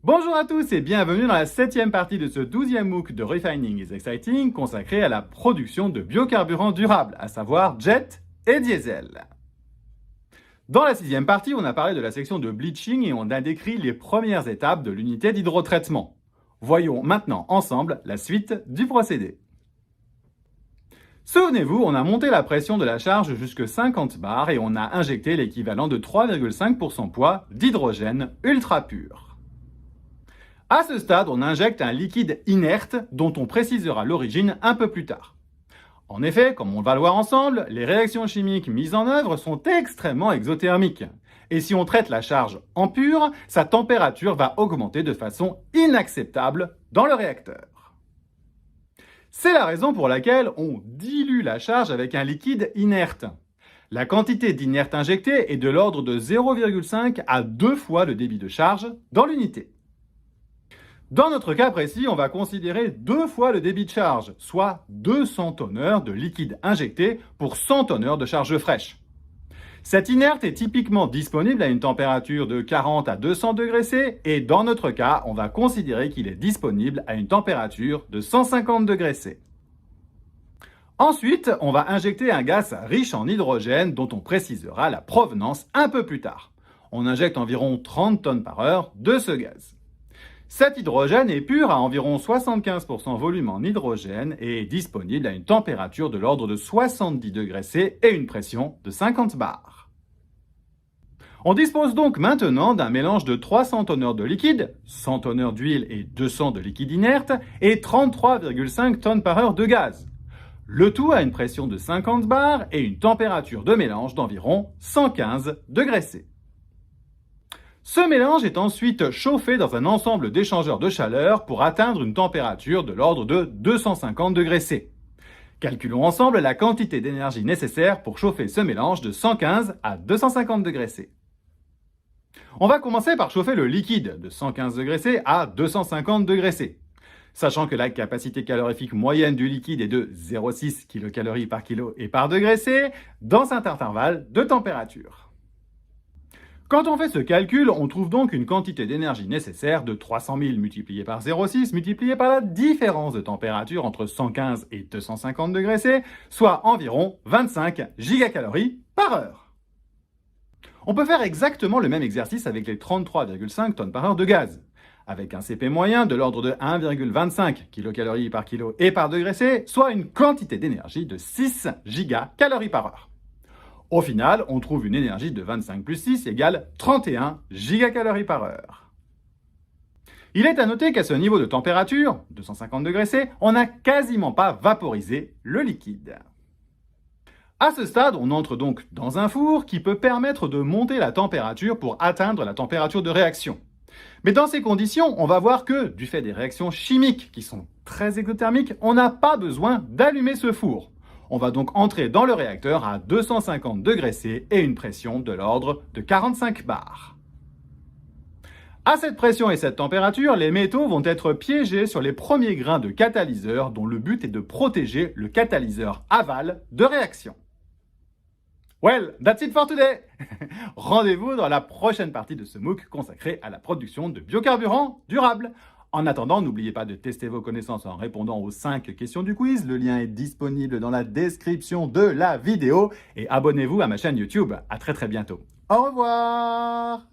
Bonjour à tous et bienvenue dans la 7e partie de ce 12e MOOC de Refining is Exciting consacré à la production de biocarburants durables, à savoir jet et diesel. Dans la 6e partie, on a parlé de la section de bleaching et on a décrit les premières étapes de l'unité d'hydrotraitement. Voyons maintenant ensemble la suite du procédé. Souvenez-vous, on a monté la pression de la charge jusqu'à 50 bars et on a injecté l'équivalent de 3,5% poids d'hydrogène ultra pur. À ce stade, on injecte un liquide inerte dont on précisera l'origine un peu plus tard. En effet, comme on va le voir ensemble, les réactions chimiques mises en œuvre sont extrêmement exothermiques. Et si on traite la charge en pur, sa température va augmenter de façon inacceptable dans le réacteur. C'est la raison pour laquelle on dilue la charge avec un liquide inerte. La quantité d'inerte injectée est de l'ordre de 0,5 à 2 fois le débit de charge dans l'unité. Dans notre cas précis, on va considérer 2 fois le débit de charge, soit 200 tonneurs de liquide injecté pour 100 tonneurs de charge fraîche. Cette inerte est typiquement disponible à une température de 40 à 200 degrés C et dans notre cas, on va considérer qu'il est disponible à une température de 150 degrés C. Ensuite, on va injecter un gaz riche en hydrogène dont on précisera la provenance un peu plus tard. On injecte environ 30 tonnes par heure de ce gaz. Cet hydrogène est pur à environ 75% volume en hydrogène et est disponible à une température de l'ordre de 70 degrés C et une pression de 50 bars. On dispose donc maintenant d'un mélange de 300 tonneurs de liquide, 100 tonneurs d'huile et 200 de liquide inerte et 33,5 tonnes par heure de gaz. Le tout à une pression de 50 bars et une température de mélange d'environ 115 degrés C. Ce mélange est ensuite chauffé dans un ensemble d'échangeurs de chaleur pour atteindre une température de l'ordre de 250 degrés C. Calculons ensemble la quantité d'énergie nécessaire pour chauffer ce mélange de 115 à 250 degrés C. On va commencer par chauffer le liquide de 115 degrés C à 250 degrés C. Sachant que la capacité calorifique moyenne du liquide est de 0,6 kcal par kilo et par degré C dans cet intervalle de température. Quand on fait ce calcul, on trouve donc une quantité d'énergie nécessaire de 300 000 multiplié par 0,6 multiplié par la différence de température entre 115 et 250 degrés C, soit environ 25 gigacalories par heure. On peut faire exactement le même exercice avec les 33,5 tonnes par heure de gaz. Avec un CP moyen de l'ordre de 1,25 kcal par kilo et par degré C, soit une quantité d'énergie de 6 gigacalories par heure. Au final, on trouve une énergie de 25 plus 6 égale 31 gigacalories par heure. Il est à noter qu'à ce niveau de température, 250 degrés C, on n'a quasiment pas vaporisé le liquide. À ce stade, on entre donc dans un four qui peut permettre de monter la température pour atteindre la température de réaction. Mais dans ces conditions, on va voir que, du fait des réactions chimiques qui sont très exothermiques, on n'a pas besoin d'allumer ce four. On va donc entrer dans le réacteur à 250 degrés C et une pression de l'ordre de 45 bars. À cette pression et cette température, les métaux vont être piégés sur les premiers grains de catalyseur dont le but est de protéger le catalyseur aval de réaction. Well, that's it for today! Rendez-vous dans la prochaine partie de ce MOOC consacré à la production de biocarburants durables. En attendant, n'oubliez pas de tester vos connaissances en répondant aux 5 questions du quiz. Le lien est disponible dans la description de la vidéo. Et abonnez-vous à ma chaîne YouTube. À très bientôt. Au revoir!